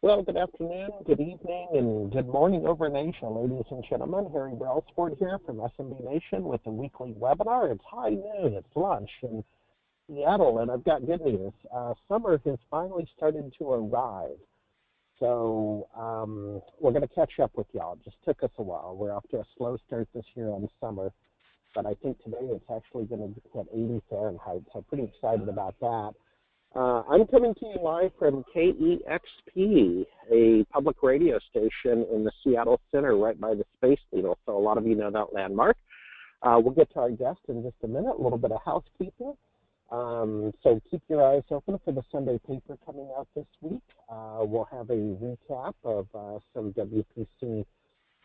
Well, good afternoon, good evening, and good morning over in Asia, ladies and gentlemen. Harry Brailsford here from SME Nation with a weekly webinar. It's high noon, it's lunch in Seattle, and I've got good news. Summer has finally started to arrive. So we're going to catch up with y'all. It just took us a while. We're off to a slow start this year on summer, but I think today it's actually going to hit 80 Fahrenheit, so I'm pretty excited about that. I'm coming to you live from KEXP, a public radio station in the Seattle Center right by the Space Needle, so a lot of you know that landmark. We'll get to our guest in just a minute, a little bit of housekeeping. So keep your eyes open for the Sunday paper coming out this week. We'll have a recap of some WPC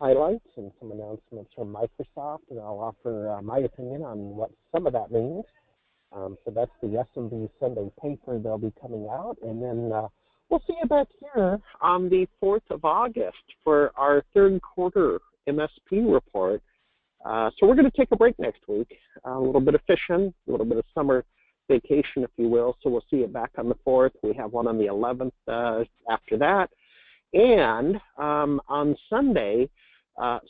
highlights and some announcements from Microsoft, and I'll offer my opinion on what some of that means. So that's the SMB Sunday paper. They'll be coming out, and then we'll see you back here on the 4th of August for our third quarter MSP report. So we're going to take a break next week, a little bit of fishing, a little bit of summer vacation, if you will. So we'll see you back on the 4th. We have one on the 11th after that. And on Sunday,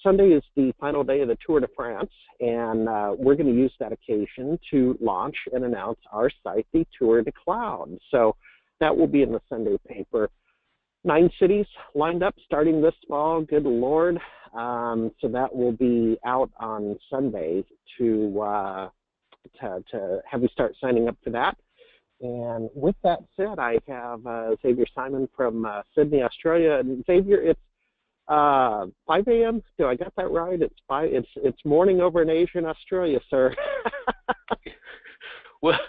Sunday is the final day of the Tour de France, and we're going to use that occasion to launch and announce our site, the Tour de Cloud. So that will be in the Sunday paper. 9 cities lined up starting this fall, good Lord. So that will be out on Sunday to have you start signing up for that. And with that said, I have Xavier Simon from Sydney, Australia. And Xavier, it's 5 a.m. Do I got that right? It's morning over in Asia and Australia, sir. Well,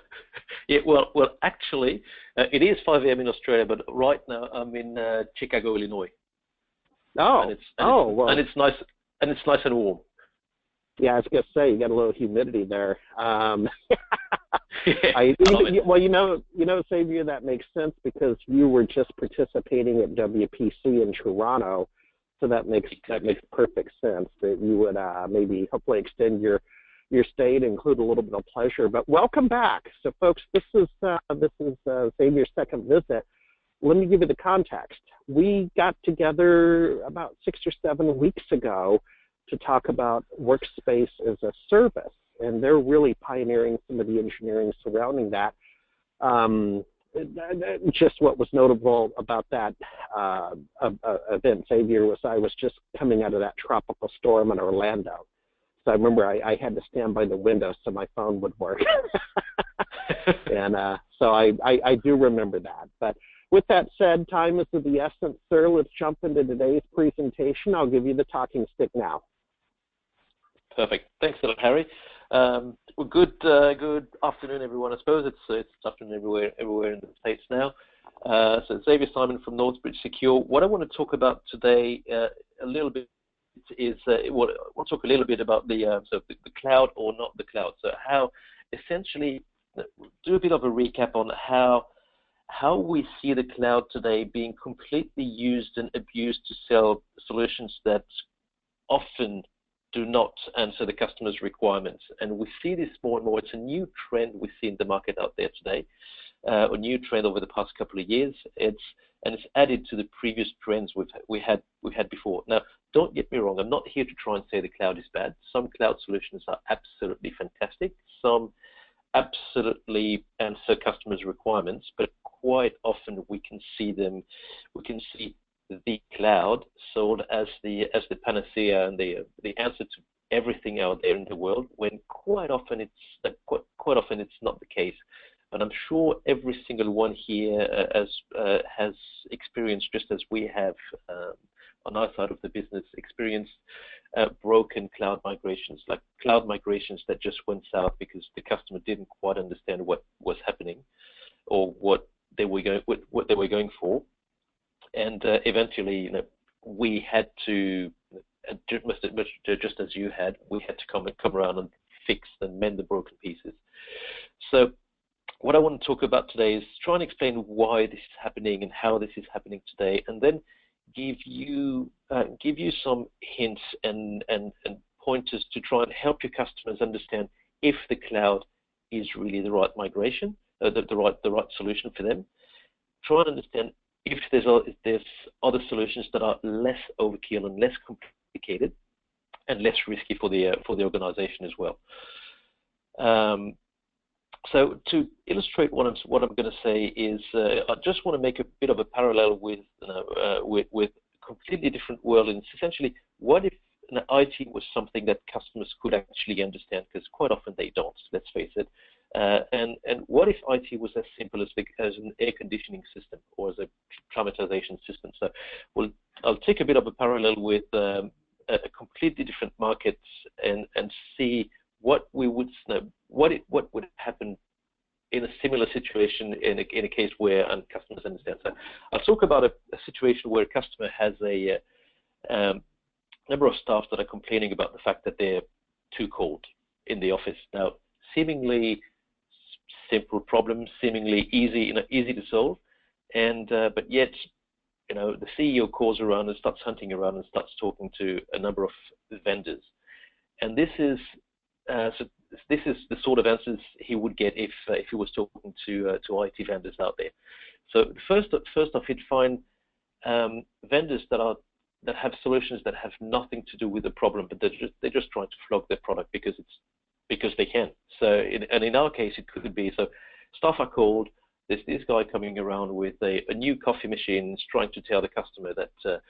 actually, it is 5 a.m. in Australia, but right now I'm in Chicago, Illinois. Oh, and it's nice and warm. Yeah, I was gonna say you got a little humidity there. Well, you know, Xavier, that makes sense because you were just participating at WPC in Toronto. So that makes perfect sense that you would maybe hopefully extend your stay to include a little bit of pleasure. But welcome back. So folks, this is Xavier's second visit. Let me give you the context. We got together about 6 or 7 weeks ago to talk about workspace as a service, and they're really pioneering some of the engineering surrounding that. Just what was notable about that event, Xavier, was I was just coming out of that tropical storm in Orlando. So I remember I had to stand by the window so my phone would work. And so I do remember that. But with that said, time is of the essence, sir. Let's jump into today's presentation. I'll give you the talking stick now. Perfect. Thanks a lot, Harry. Well, good afternoon, everyone. I suppose it's afternoon everywhere in the States now. So Xavier Simon from Northbridge Secure. What I want to talk about today a little bit is I want to talk a little bit about the cloud or not the cloud. So how essentially do a bit of a recap on how we see the cloud today being completely used and abused to sell solutions that often do not answer the customer's requirements. And we see this more and more. It's a new trend we see in the market out there today, a new trend over the past couple of years. It's added to the previous trends we had before. Now, don't get me wrong. I'm not here to try and say the cloud is bad. Some cloud solutions are absolutely fantastic. Some absolutely answer customers' requirements, but quite often we can see the cloud sold as the panacea and the answer to everything out there in the world, when quite often it's not the case. And I'm sure every single one here has experienced, just as we have on our side of the business, experienced broken cloud migrations, like cloud migrations that just went south because the customer didn't quite understand what was happening or what they were going for. And eventually, we had to, just as you had, we had to come around and fix and mend the broken pieces. So what I want to talk about today is try and explain why this is happening and how this is happening today, and then give you some hints and pointers to try and help your customers understand if the cloud is really the right migration, the right solution for them. Try and understand if there's other solutions that are less overkill and less complicated and less risky for the organization as well. So to illustrate what I'm going to say is, I just want to make a bit of a parallel with with a completely different world. And it's essentially, what if IT was something that customers could actually understand? Because quite often they don't. Let's face it. And what if IT was as simple as an air conditioning system or as a climatization system? So, I'll take a bit of a parallel with a completely different markets and see what would happen in a similar situation in a case where customers understand. So I'll talk about a situation where a customer has a number of staff that are complaining about the fact that they're too cold in the office. Now, seemingly simple problems, seemingly easy to solve, and but yet, the CEO calls around and starts hunting around and starts talking to a number of vendors, and this is the sort of answers he would get if he was talking to IT vendors out there. So first off, he'd find vendors that have solutions that have nothing to do with the problem, but they're just trying to flog their product because they can. So in our case, it could be, so staff are called. There's this guy coming around with a new coffee machine, trying to tell the customer that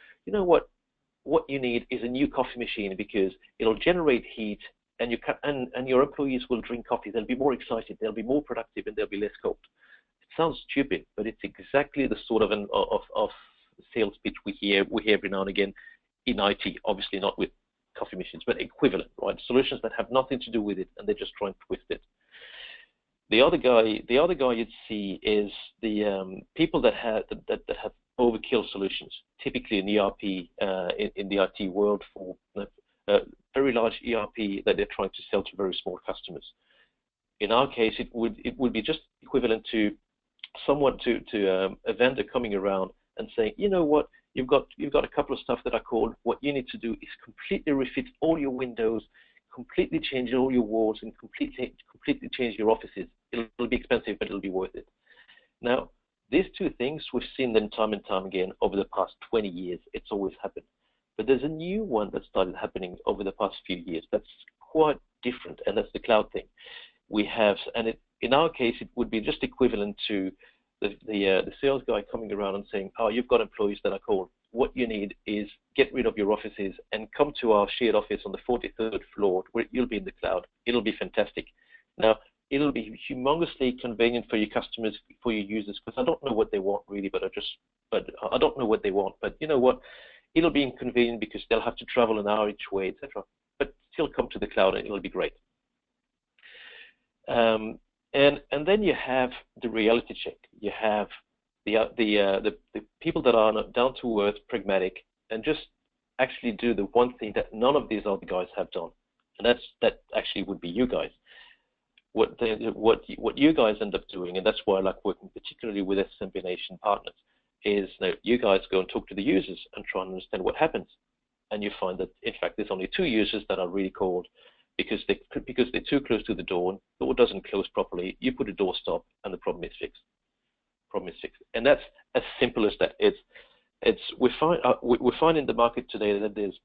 what you need is a new coffee machine because it'll generate heat, and your employees will drink coffee. They'll be more excited, they'll be more productive, and they'll be less cold. It sounds stupid, but it's exactly the sort of sales pitch we hear every now and again in IT. Obviously not with coffee machines, but equivalent, right? Solutions that have nothing to do with it, and they're just trying to twist it. The other guy you'd see is the people that have overkill solutions, typically in ERP in the IT world, for very large ERP that they're trying to sell to very small customers. In our case, it would be just equivalent to someone to a vendor coming around and saying, you know what, you've got a couple of stuff that are called. What you need to do is completely refit all your windows, completely change all your walls, and completely change your offices. It'll be expensive, but it'll be worth it. Now, these two things, we've seen them time and time again over the past 20 years. It's always happened. But there's a new one that started happening over the past few years that's quite different, and that's the cloud thing. We have, and in our case, it would be just equivalent to the sales guy coming around and saying, oh, you've got employees that are cold. What you need is get rid of your offices and come to our shared office on the 43rd floor where you'll be in the cloud. It'll be fantastic. Now, it'll be humongously convenient for your customers, for your users, because I don't know what they want really, but I don't know what they want. But you know what? It'll be inconvenient because they'll have to travel an hour each way, etc. But still come to the cloud and it'll be great. And then you have the reality check. You have the people that are down to earth, pragmatic, and just actually do the one thing that none of these other guys have done, and that actually would be you guys. What you guys end up doing, and that's why I like working particularly with SMB Nation partners, is you guys go and talk to the users and try and understand what happens, and you find that in fact there's only 2 users that are really cold because they're too close to the door doesn't close properly. You put a door stop, and the problem is fixed. And that's as simple as that. We find in the market today that there's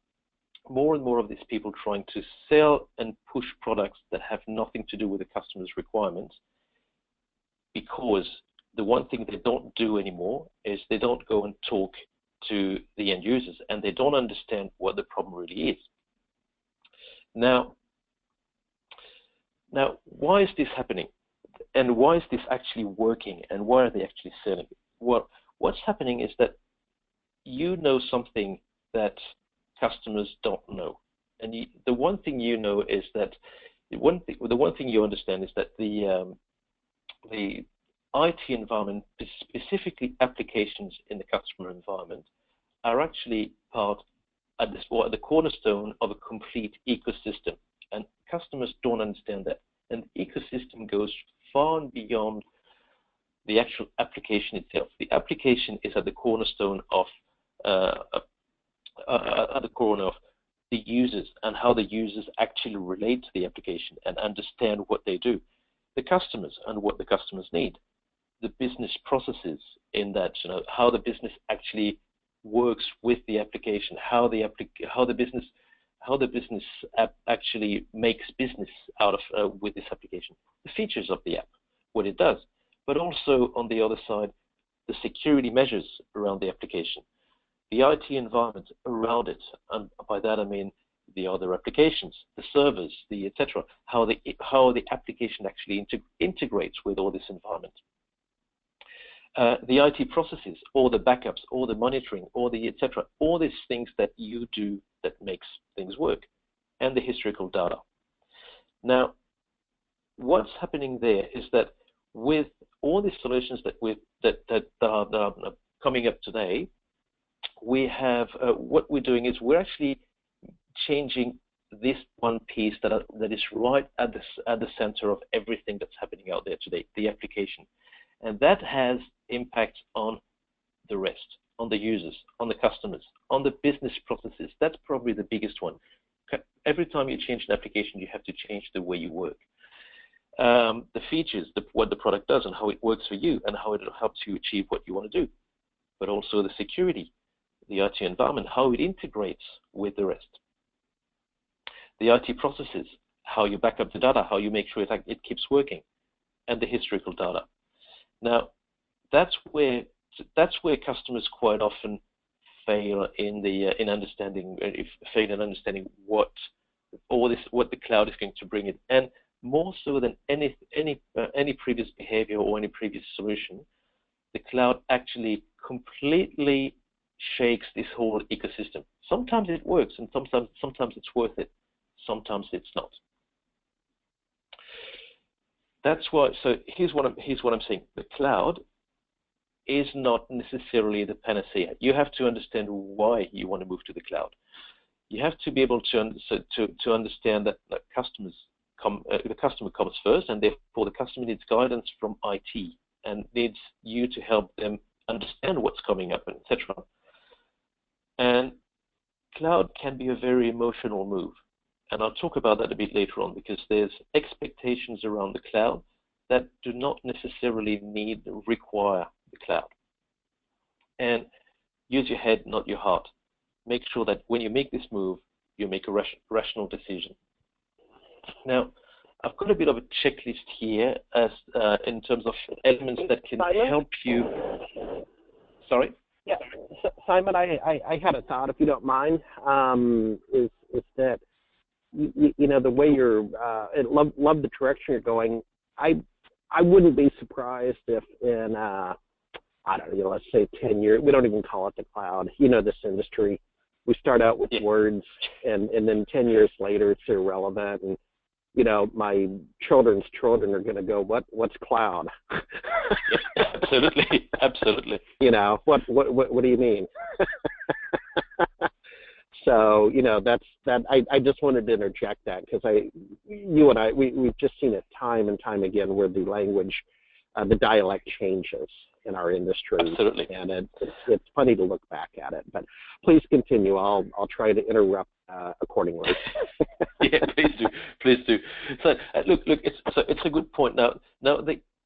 more and more of these people trying to sell and push products that have nothing to do with the customer's requirements, because the one thing they don't do anymore is they don't go and talk to the end users, and they don't understand what the problem really is. Now, why is this happening? And why is this actually working? And why are they actually selling it? Well, what's happening is that you know something that customers don't know. And the one thing you know is that the one thing you understand is that the IT environment, specifically applications in the customer environment, are actually part at the cornerstone of a complete ecosystem. And customers don't understand that. And the ecosystem goes far and beyond the actual application itself. The application is at the cornerstone of the users and how the users actually relate to the application and understand what they do. The customers and what the customers need. the business processes in that, how the business actually works with the application, how the business app actually makes business out of with this application, the features of the app, what it does, but also on the other side, the security measures around the application, the IT environment around it, and by that I mean the other applications, the servers, the etc., how the application actually integrates with all this environment. The IT processes, all the backups, all the monitoring, all the etc., all these things that you do that makes things work, and the historical data. Now, what's happening there is that with all these solutions that are coming up today, we have what we're doing is we're actually changing this one piece that is right at the center of everything that's happening out there today, the application. And that has impact on the rest, on the users, on the customers, on the business processes. That's probably the biggest one. Every time you change an application, you have to change the way you work. The features, what the product does and how it works for you and how it helps you achieve what you want to do. But also the security, the IT environment, how it integrates with the rest. The IT processes, how you back up the data, how you make sure it keeps working, and the historical data. Now, that's where customers quite often fail in understanding what the cloud is going to bring in, and more so than any previous behavior or any previous solution, the cloud actually completely shakes this whole ecosystem. Sometimes it works, and sometimes it's worth it. Sometimes it's not. That's why. So here's what I'm saying. The cloud is not necessarily the panacea. You have to understand why you want to move to the cloud. You have to be able to understand that the customer comes first, and therefore the customer needs guidance from IT and needs you to help them understand what's coming up, etc. And cloud can be a very emotional move. And I'll talk about that a bit later on, because there's expectations around the cloud that do not necessarily require the cloud. And use your head, not your heart. Make sure that when you make this move, you make a rational decision. Now, I've got a bit of a checklist here as in terms of elements that can help you. Sorry? Yeah, Simon, I had a thought, if you don't mind, is that you know, the way you're, love the direction you're going. I wouldn't be surprised if in, I don't know, let's say 10 years, we don't even call it the cloud. You know, this industry, we start out with words, and then 10 years later, it's irrelevant. And, you know, my children's children are going to go, what's cloud? Absolutely, absolutely. You know, what do you mean? So, you know, that's that. I just wanted to interject that, because you and I, we've just seen it time and time again where the language, the dialect changes in our industry. Absolutely. And it's funny to look back at it. But please continue. I'll try to interrupt accordingly. Yeah, please do. So look, it's a good point. Now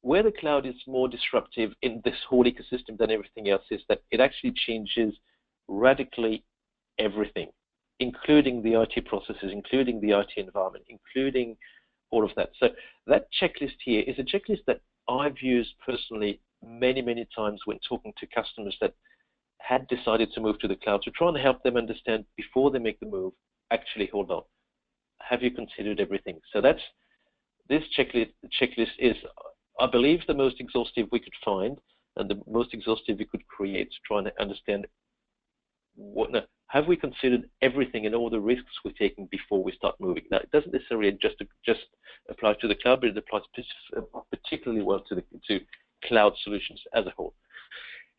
where the cloud is more disruptive in this whole ecosystem than everything else is that it actually changes radically everything, including the IT processes, including the IT environment, including all of that. So that checklist here is a checklist that I've used personally many, many times when talking to customers that had decided to move to the cloud, to try and help them understand before they make the move, actually, hold on, have you considered everything? So this checklist is, I believe, the most exhaustive we could find and the most exhaustive we could create, trying to understand have we considered everything and all the risks we're taking before we start moving? Now, it doesn't necessarily just apply to the cloud, but it applies particularly well to cloud solutions as a whole.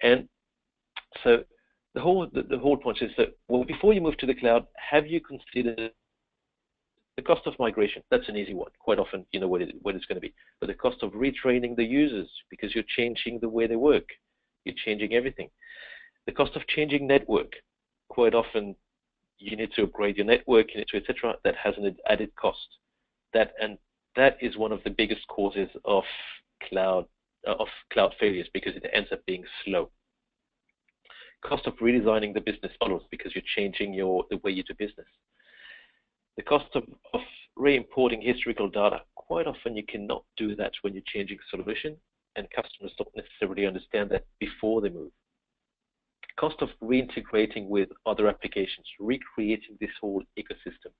And so the whole point is that, well, before you move to the cloud, have you considered the cost of migration? That's an easy one. Quite often, you know what it's going to be. But the cost of retraining the users, because you're changing the way they work, you're changing everything. The cost of changing network. Quite often, you need to upgrade your network, you need to, etc. That has an added cost. That is one of the biggest causes of cloud of cloud failures because it ends up being slow. Cost of redesigning the business models because you're changing the way you do business. The cost of re-importing historical data. Quite often you cannot do that when you're changing solution, and customers don't necessarily understand that before they move. Cost of reintegrating with other applications, recreating this whole ecosystem.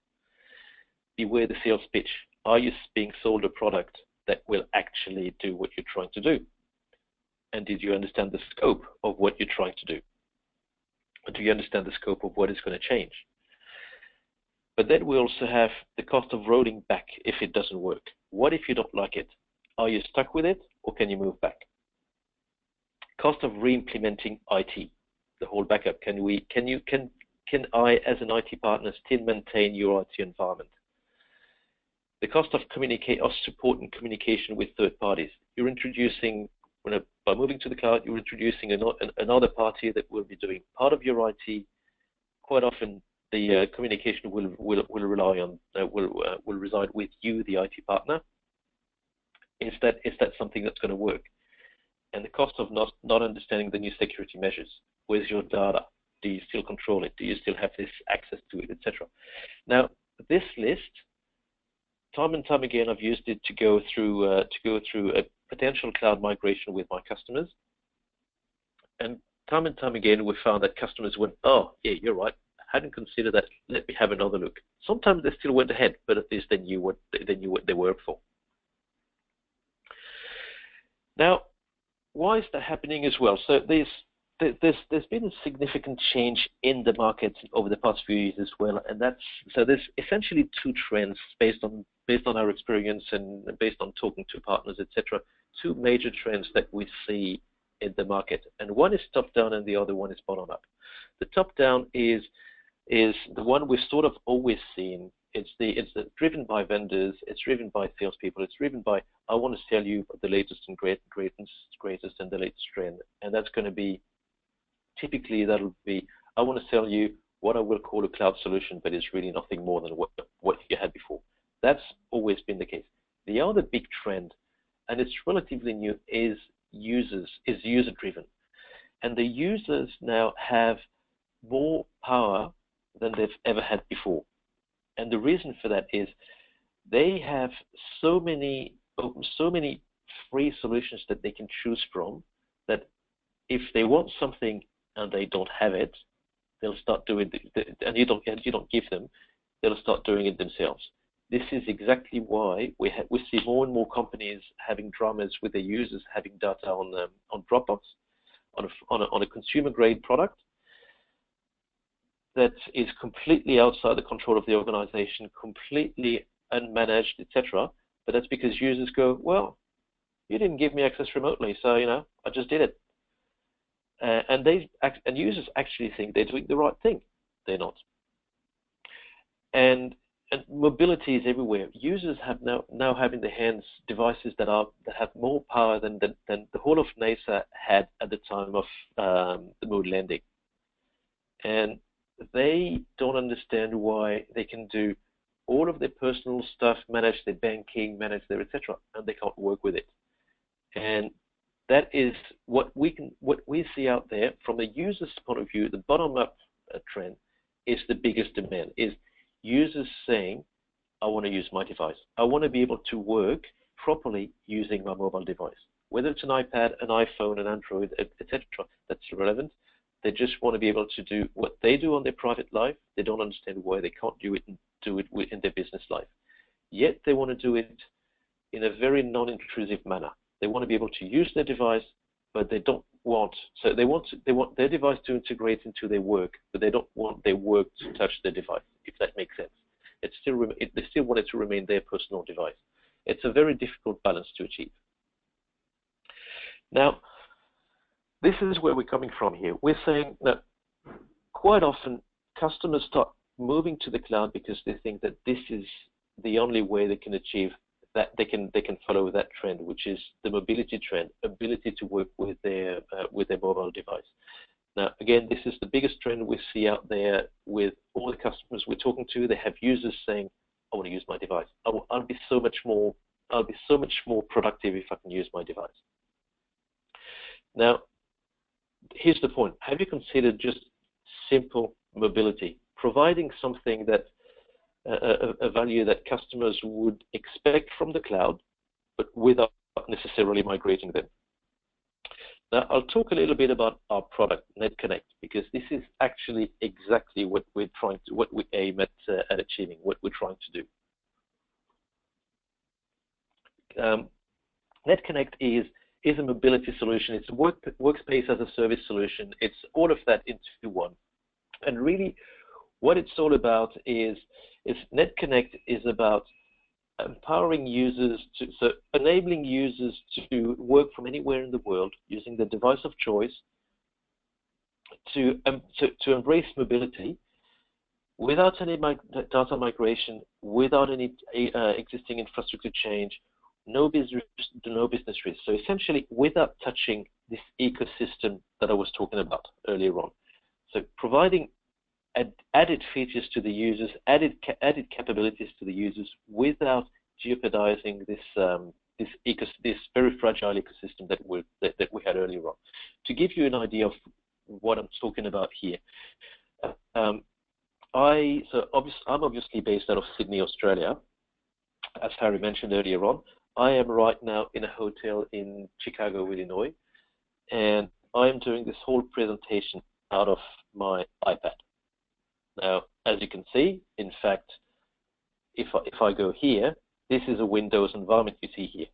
Beware the sales pitch. Are you being sold a product that will actually do what you're trying to do? And did you understand the scope of what you're trying to do? Or do you understand the scope of what is going to change? But then we also have the cost of rolling back if it doesn't work. What if you don't like it? Are you stuck with it, or can you move back? Cost of re-implementing IT, the whole backup. Can I, as an IT partner, still maintain your IT environment? The cost of support and communication with third parties. You're introducing, by moving to the cloud, you're introducing another party that will be doing part of your IT. Quite often, the communication will rely on will reside with you, the IT partner. Is that something that's going to work? And the cost of not understanding the new security measures. Where's your data? Do you still control it? Do you still have this access to it, etc.? Now, this list, time and time again, I've used it to go through a potential cloud migration with my customers. And time again, we found that customers went, "Oh, yeah, you're right. I hadn't considered that. Let me have another look." Sometimes they still went ahead, but at least they knew what they were for. Now, why is that happening as well? So there's been a significant change in the market over the past few years as well, and there's essentially two trends based on our experience and based on talking to partners, etc. Two major trends that we see in the market, and one is top down and the other one is bottom up. The top down is the one we've sort of always seen. It's driven by vendors, it's driven by salespeople, it's driven by, I want to sell you the latest and greatest and the latest trend. And that's going to be, typically that'll be, I want to sell you what I will call a cloud solution, but it's really nothing more than what you had before. That's always been the case. The other big trend, and it's relatively new, is user driven. And the users now have more power than they've ever had before. And the reason for that is they have so many free solutions that they can choose from, that if they want something and they don't have it, they'll start doing it, and you don't give them, they'll start doing it themselves. This is exactly why we see more and more companies having dramas with their users having data on Dropbox, on a consumer grade product that is completely outside the control of the organization, completely unmanaged, etc. But that's because users go, well, you didn't give me access remotely, so I just did it. And users actually think they're doing the right thing. They're not. And mobility is everywhere. Users have now have in their hands devices that have more power than the whole of NASA had at the time of the moon landing. And they don't understand why they can do all of their personal stuff, manage their banking, manage their etc., and they can't work with it. And that is what we see out there from the user's point of view. The bottom-up trend is the biggest demand. Is users saying, "I want to use my device. I want to be able to work properly using my mobile device, whether it's an iPad, an iPhone, an Android, etc." That's irrelevant. They just want to be able to do what they do on their private life. They don't understand why they can't do it in their business life. Yet they want to do it in a very non-intrusive manner. They want to be able to use their device, but they don't want. So they want their device to integrate into their work, but they don't want their work to touch their device. If that makes sense, they still want it to remain their personal device. It's a very difficult balance to achieve. Now, this is where we're coming from here. We're saying that quite often customers start moving to the cloud because they think that this is the only way they can achieve that. They can follow that trend, which is the mobility trend, ability to work with their mobile device. Now, again, this is the biggest trend we see out there with all the customers we're talking to. They have users saying, "I want to use my device. I'll be so much more productive if I can use my device." Now, here's the point. Have you considered just simple mobility, providing something that a value that customers would expect from the cloud, but without necessarily migrating them? Now, I'll talk a little bit about our product, NetConnect, because this is actually exactly what we aim at achieving, what we're trying to do. NetConnect is a mobility solution. It's a workspace as a service solution. It's all of that into one. And really, what it's all about is NetConnect is about empowering users enabling users to work from anywhere in the world using the device of choice to embrace mobility without any data migration, without any existing infrastructure change, no business risk. So essentially, without touching this ecosystem that I was talking about earlier on. So providing added features to the users, added capabilities to the users without jeopardizing this very fragile ecosystem that we had earlier on. To give you an idea of what I'm talking about here, I'm obviously based out of Sydney, Australia, as Harry mentioned earlier on. I am right now in a hotel in Chicago, Illinois, and I am doing this whole presentation out of my iPad. Now, as you can see, in fact, if I go here, this is a Windows environment you see here.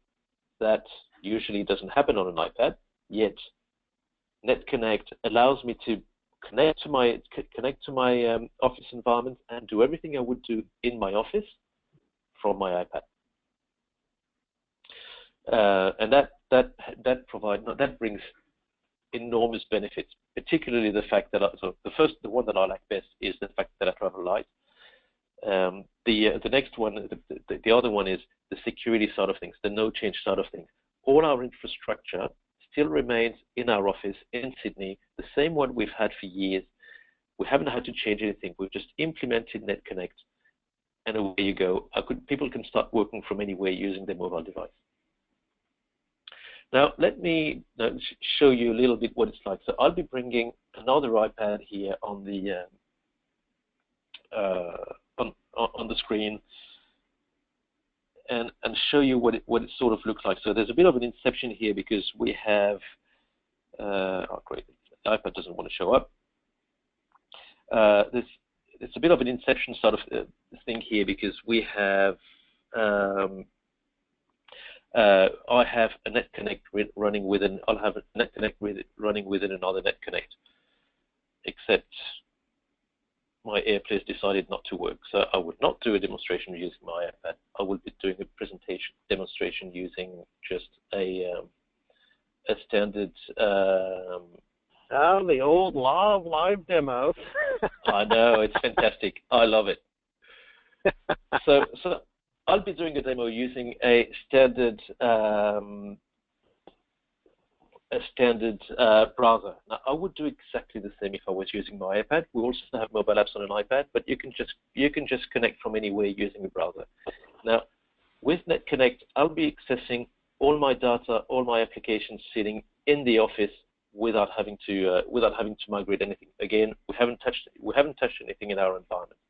That usually doesn't happen on an iPad, yet NetConnect allows me to connect to my office environment and do everything I would do in my office from my iPad. And that brings enormous benefits, particularly the fact that the one that I like best is the fact that I travel light. The next one, the other one is the security side of things, the no change side of things. All our infrastructure still remains in our office in Sydney, the same one we've had for years. We haven't had to change anything. We've just implemented NetConnect, and away you go. People can start working from anywhere using their mobile device. Now, let me show you a little bit what it's like. So I'll be bringing another iPad here on the on the screen and show you what it sort of looks like. So there's a bit of an inception here because we have oh great, the iPad doesn't want to show up. It's a bit of an inception sort of thing here because we have I have a NetConnect running within. I'll have a NetConnect running within another NetConnect, except my AirPlay's decided not to work. So I would not do a demonstration using my iPad. I will be doing a demonstration using just a standard. The old law of live demos. I know, it's fantastic. I love it. So I'll be doing a demo using a standard browser. Now, I would do exactly the same if I was using my iPad. We also have mobile apps on an iPad, but you can just connect from anywhere using a browser. Now, with NetConnect, I'll be accessing all my data, all my applications sitting in the office without having to migrate anything. Again, we haven't touched anything in our environment.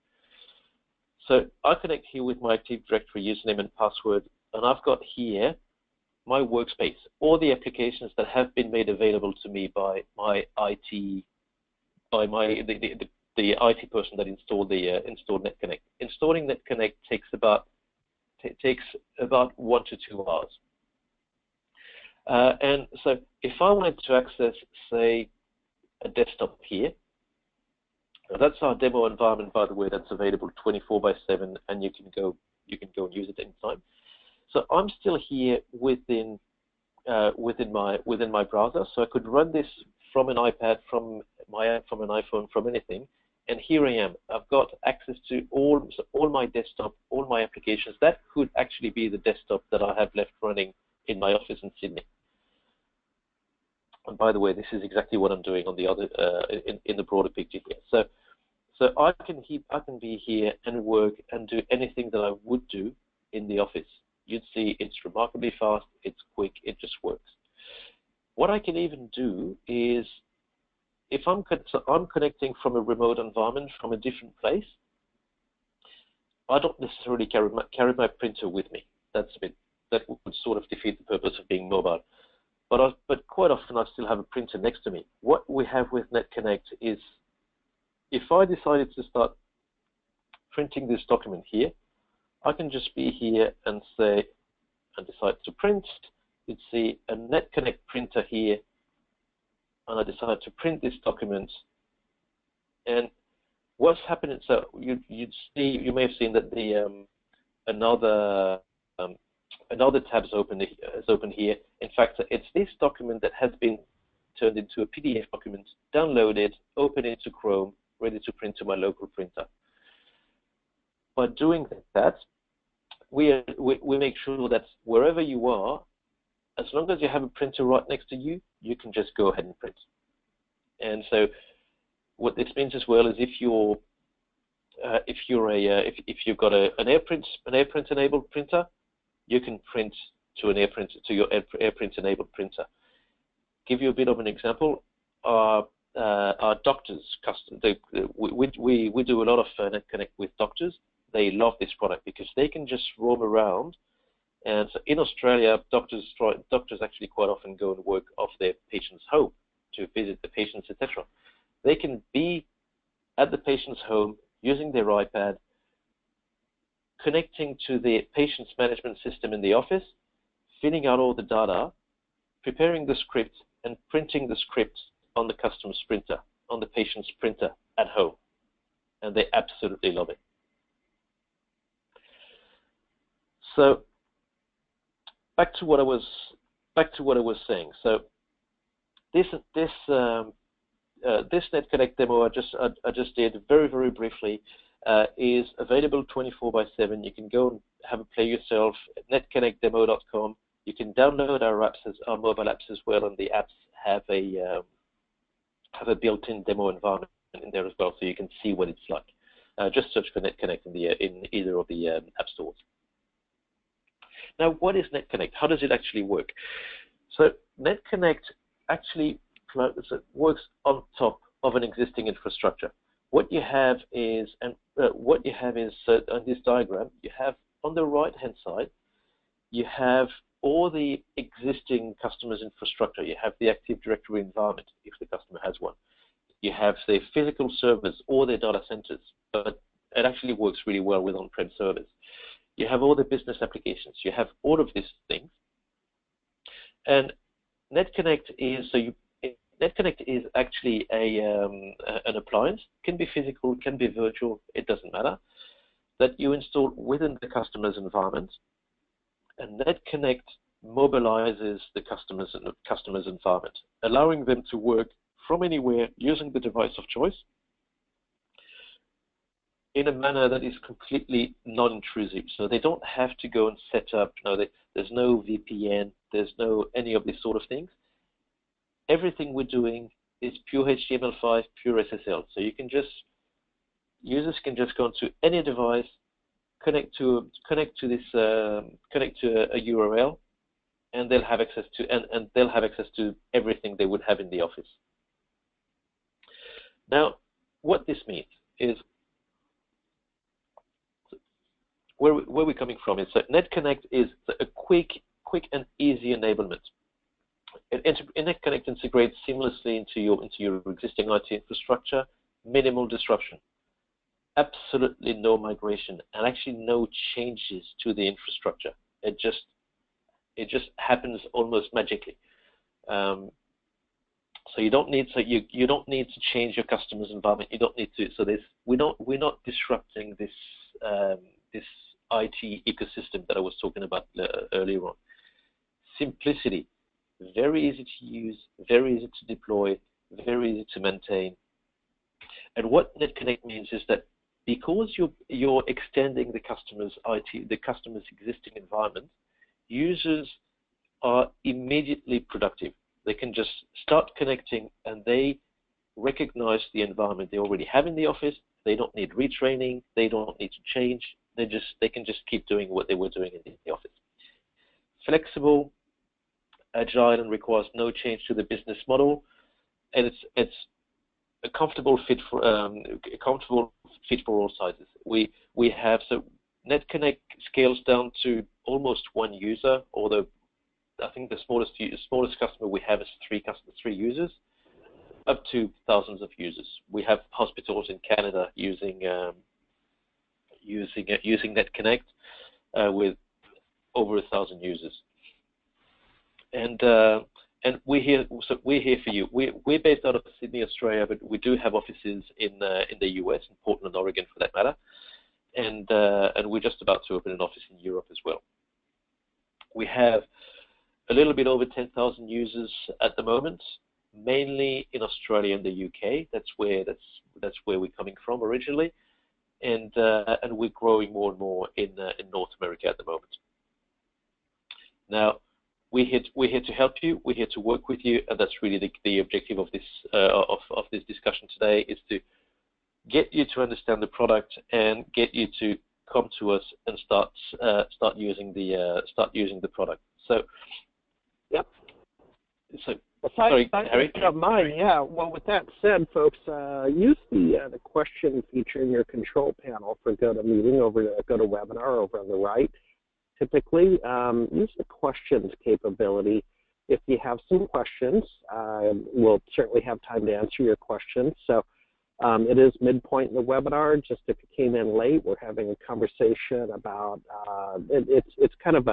So I connect here with my Active Directory username and password, and I've got here my workspace, all the applications that have been made available to me by my IT, the IT person that installed NetConnect. Installing NetConnect takes about 1 to 2 hours. And so if I wanted to access, say, a desktop here, now that's our demo environment, by the way, that's available 24/7, and you can go and use it anytime. So I'm still here within my browser, so I could run this from an iPad, from an iPhone, from anything. And here I am. I've got access to all my desktop, all my applications. That could actually be the desktop that I have left running in my office in Sydney. And by the way, this is exactly what I'm doing on the other in the broader picture here. So I can be here and work and do anything that I would do in the office. You'd see it's remarkably fast, it's quick, it just works. What I can even do is, if I'm connecting from a remote environment, from a different place, I don't necessarily carry my printer with me. That would sort of defeat the purpose of being mobile. But quite often I still have a printer next to me. What we have with NetConnect is, if I decided to start printing this document here, I can just be here and say, and decide to print. You'd see a NetConnect printer here, and I decide to print this document. And what's happening? So you may have seen that the another tab is open here. In fact, it's this document that has been turned into a PDF document, downloaded, open into Chrome, ready to print to my local printer. By doing that, we make sure that wherever you are, as long as you have a printer right next to you, you can just go ahead and print. And so, what this means as well is if you've got an AirPrint enabled printer, you can print to your AirPrint enabled printer. Give you a bit of an example. Our doctors, we do a lot of NetConnect with doctors. They love this product because they can just roam around. And so in Australia, doctors actually quite often go and work off their patient's home to visit the patients, etc. They can be at the patient's home using their iPad, connecting to the patient's management system in the office, filling out all the data, preparing the script, and printing the script on the customer's printer, on the patient's printer at home. And they absolutely love it. So back to what I was saying. So this NetConnect demo I just did very briefly is available 24/7. You can go and have a play yourself at netconnectdemo.com. You can download our mobile apps as well, and the apps have a built-in demo environment in there as well, so you can see what it's like. Just search for NetConnect in either of the app stores. Now, what is NetConnect? How does it actually work? So NetConnect actually works on top of an existing infrastructure. What you have is, on this diagram, you have on the right-hand side, you have all the existing customers' infrastructure. You have the Active Directory environment, if the customer has one. You have the physical servers or their data centers, but it actually works really well with on-prem servers. You have all the business applications. You have all of these things. And NetConnect is actually an appliance. Can be physical, can be virtual. It doesn't matter. That you install within the customer's environment. And NetConnect mobilizes the customer's environment, allowing them to work from anywhere using the device of choice in a manner that is completely non-intrusive. So they don't have to go and set up, there's no VPN, there's no any of these sort of things. Everything we're doing is pure HTML5, pure SSL. So users can just go onto any device, connect to a URL, and they'll have access to everything they would have in the office. Now, what this means is, where we're coming from is that NetConnect is a quick and easy enablement. NetConnect integrates seamlessly into your existing IT infrastructure, minimal disruption, absolutely no migration, and actually no changes to the infrastructure. It just happens almost magically. So you don't need to change your customer's environment. You don't need to. So we're not disrupting this IT ecosystem that I was talking about earlier on. Simplicity, very easy to use, very easy to deploy, very easy to maintain. And what NetConnect means is that because you're extending the customer's existing environment, users are immediately productive. They can just start connecting, and they recognize the environment they already have in the office. They don't need retraining. They don't need to change. They can just keep doing what they were doing in the office. Flexible, agile and requires no change to the business model, and it's a comfortable fit for all sizes. We have so NetConnect scales down to almost one user, although I think the smallest customer we have is three users, up to thousands of users. We have hospitals in Canada using NetConnect with over 1,000 users, and we're here. So we're here for you. We're based out of Sydney, Australia, but we do have offices in the US, in Portland, Oregon, for that matter, and we're just about to open an office in Europe as well. We have a little bit over 10,000 users at the moment, mainly in Australia and the UK. That's where we're coming from originally, and we're growing more and more in North America at the moment. Now, we're here to help you. We're here to work with you, and that's really the objective of this discussion today, is to get you to understand the product and get you to come to us and start using the product. So, yep. So, well, sorry, Harry. Mine, yeah. Well, with that said, folks, use the question feature in your control panel for GoToMeeting GoToWebinar over on the right. Typically, use the questions capability. If you have some questions, we'll certainly have time to answer your questions. So it is midpoint in the webinar. Just if you came in late, we're having a conversation about, it's kind of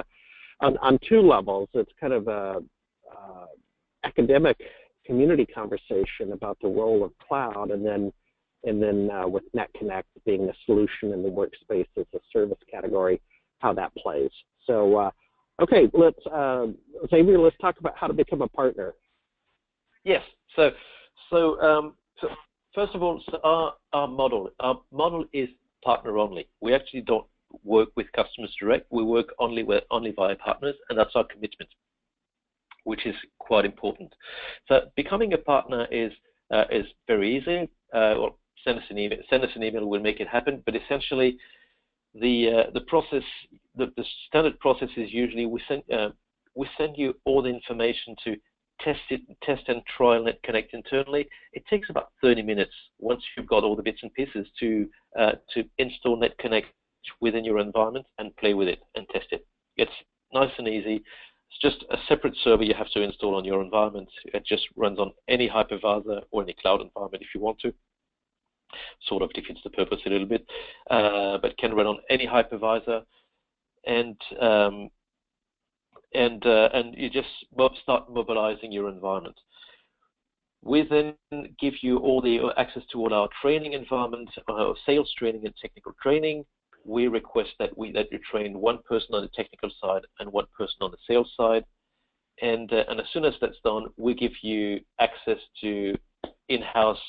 on two levels. It's kind of a academic community conversation about the role of cloud, and then with NetConnect being the solution in the workspace as a service category, how that plays. So, okay, Xavier, let's talk about how to become a partner. Yes. So first of all, our model is partner only. We actually don't work with customers direct. We work only via partners, and that's our commitment, which is quite important. So becoming a partner is very easy. Well, send us an email. We'll make it happen. But essentially, the process, the standard process is usually we send you all the information to test and trial NetConnect internally. It takes about 30 minutes once you've got all the bits and pieces to install NetConnect within your environment and play with it and test it. It's nice and easy. It's just a separate server you have to install on your environment. It just runs on any hypervisor or any cloud environment if you want to. Sort of defeats the purpose a little bit, but can run on any hypervisor, and you just start mobilizing your environment. We then give you all the access to all our training environment, sales training and technical training. We request that you train one person on the technical side and one person on the sales side, and as soon as that's done, we give you access to in-house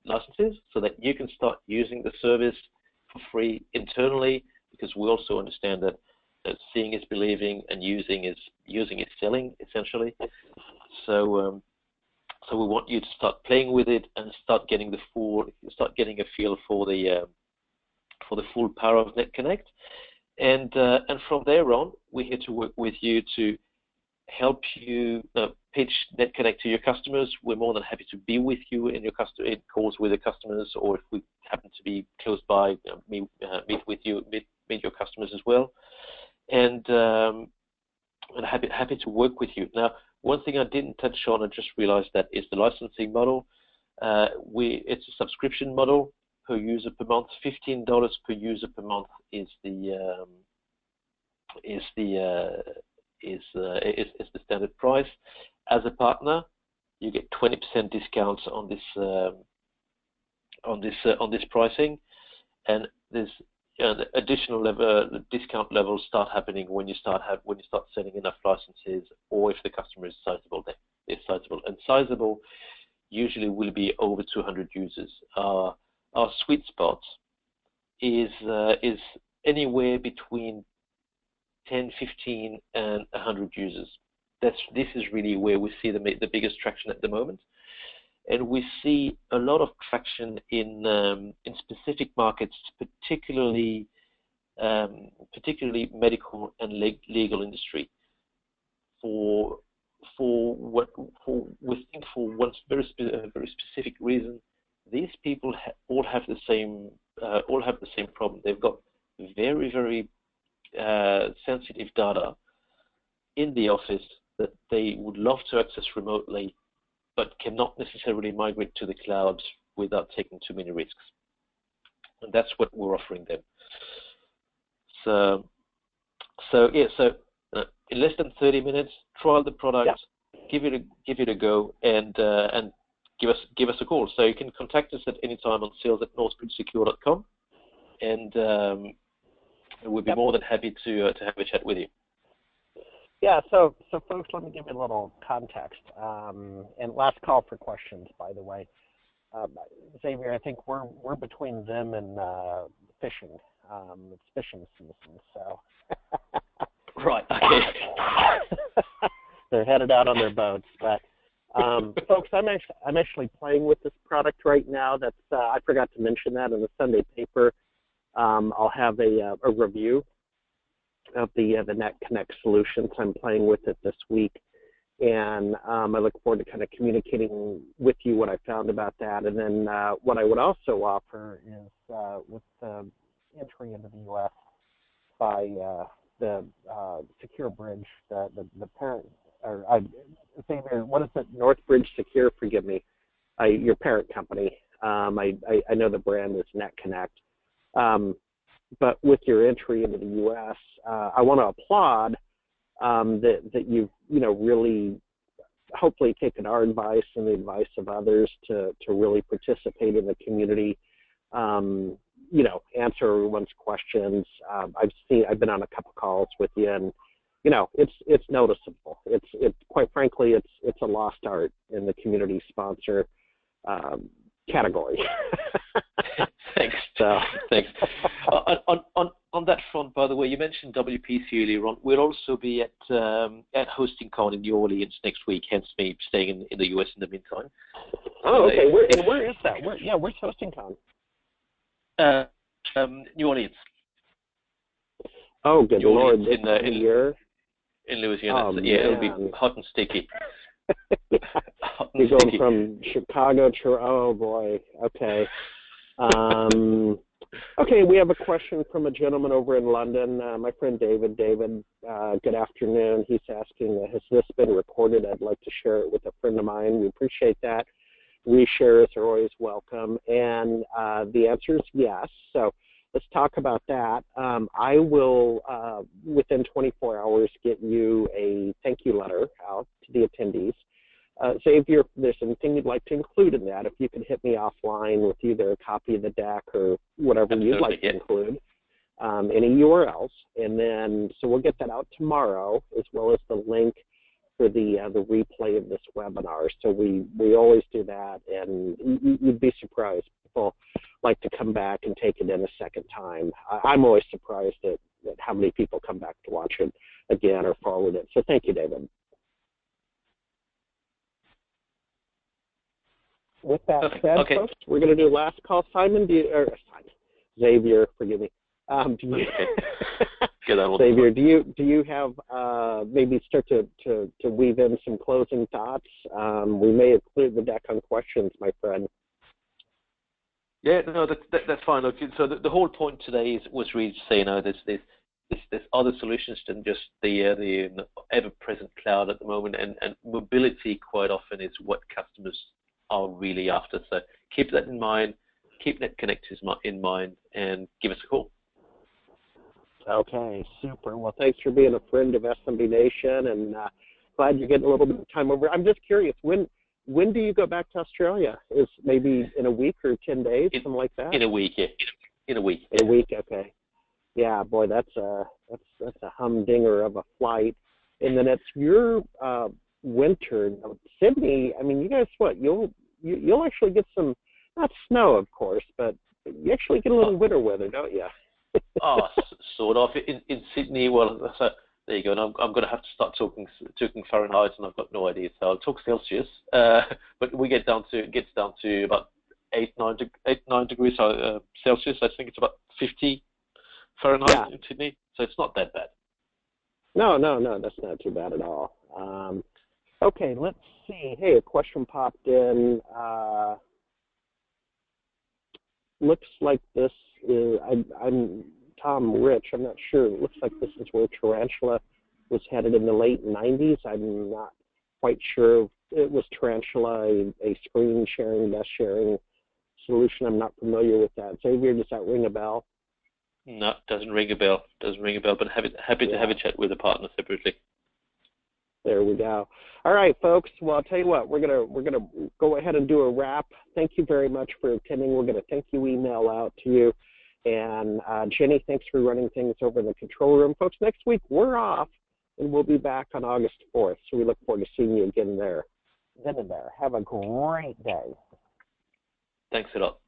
licenses so that you can start using the service for free internally, because we also understand that seeing is believing and using is selling, essentially. So we want you to start playing with it and start getting a feel for the full power of NetConnect, and from there on, we're here to work with you to help you pitch NetConnect to your customers. We're more than happy to be with you in calls with the customers, or if we happen to be close by, meet your customers as well, and happy to work with you. Now, one thing I didn't touch on, I just realized, that is the licensing model. It's a subscription model per user per month. $15 per user per month is the standard price. As a partner, you get 20% discounts on this pricing, and there's additional discount levels start happening when you start selling enough licenses, or if the customer is sizable. Sizable usually will be over 200 users. Our sweet spot is anywhere between 10, 15, and 100 users. This is really where we see the biggest traction at the moment, and we see a lot of traction in specific markets, particularly medical and legal industry. for we think for one very specific reason. These people all have the same problem. They've got very, very sensitive data in the office that they would love to access remotely, but cannot necessarily migrate to the cloud without taking too many risks. And that's what we're offering them. So in less than 30 minutes, trial the product, give it a go, and give us a call. So you can contact us at any time on sales@northbridgesecure.com, and we'll be more than happy to have a chat with you. Yeah, so folks, let me give you a little context. And last call for questions, by the way. Xavier, I think we're between them and fishing. It's fishing season, so. Right. Okay. They're headed out on their boats, but folks, I'm actually playing with this product right now. That's I forgot to mention that in the Sunday paper. I'll have a review of the Net Connect solutions. I'm playing with it this week, and I look forward to kind of communicating with you what I found about that. And then what I would also offer is with the entry into the U.S. by the Secure Bridge, the parent, or Xavier, what is it? Northbridge Secure, forgive me, your parent company. I know the brand is Net Connect. But with your entry into the U.S., I want to applaud that you've really hopefully taken our advice and the advice of others to really participate in the community. Answer everyone's questions. I've been on a couple calls with you, and it's noticeable. It's quite frankly, it's a lost art in the community sponsor category. Thanks. Thanks. On that front, by the way, you mentioned WPC earlier on. We'll also be at HostingCon in New Orleans next week. Hence me staying in the US in the meantime. Oh, okay. Where is that? Where's HostingCon? New Orleans. Oh, good New Lord! Orleans, in Louisiana. Oh, yeah, it'll be hot and sticky. You're going from Chicago to, oh boy, okay. Okay, we have a question from a gentleman over in London, my friend David. David, good afternoon. He's asking, has this been recorded? I'd like to share it with a friend of mine. We appreciate that. Reshares are always welcome. And the answer is yes. So let's talk about that. I will, within 24 hours, get you a thank you letter out to the attendees. Xavier, if there's anything you'd like to include in that, if you could hit me offline with either a copy of the deck or whatever you'd like to include, any URLs, and then so we'll get that out tomorrow, as well as the link for the replay of this webinar. So we always do that, and you'd be surprised. People like to come back and take it in a second time. I'm always surprised at how many people come back to watch it again or forward it. So thank you, David. With that said, folks, we're going to do last call. Xavier, forgive me. Xavier, do you have maybe start to weave in some closing thoughts? We may have cleared the deck on questions, my friend. Yeah, no, that's fine. Look, so the whole point today was really to say, there's other solutions than just the ever-present cloud at the moment, and mobility quite often is what customers are really after. So keep that in mind, keep Net Connect in mind, and give us a call. Okay, super. Well, thanks for being a friend of SMB Nation, and glad you're getting a little bit of time over. I'm just curious, when do you go back to Australia? Is maybe in a week or 10 days, something like that? In a week, yeah. In a week. In a week, okay. Yeah, boy, that's a humdinger of a flight. And then it's your winter. Sydney, I mean, you guys, you'll actually get some, not snow, of course, but you actually get a little winter weather, don't you? Sort of. In Sydney, well, so there you go. And I'm going to have to start talking Fahrenheit, and I've got no idea. So I'll talk Celsius. But it gets down to about 8-9 degrees Celsius. I think it's about 50 Fahrenheit in Sydney. So it's not that bad. No, that's not too bad at all. Okay, let's see. Hey, a question popped in. Looks like this is, I'm Tom Rich. I'm not sure. It looks like this is where Tarantula was headed in the late 90s. I'm not quite sure. It was Tarantula a screen sharing, best sharing solution? I'm not familiar with that. Xavier, does that ring a bell? No, doesn't ring a bell. Doesn't ring a bell. But happy to have a chat with a partner separately. There we go. All right, folks. Well, I'll tell you what. We're gonna go ahead and do a wrap. Thank you very much for attending. We're gonna thank you email out to you, and Jenny, thanks for running things over in the control room, folks. Next week we're off, and we'll be back on August 4th. So we look forward to seeing you again there. Then and there. Have a great day. Thanks a lot.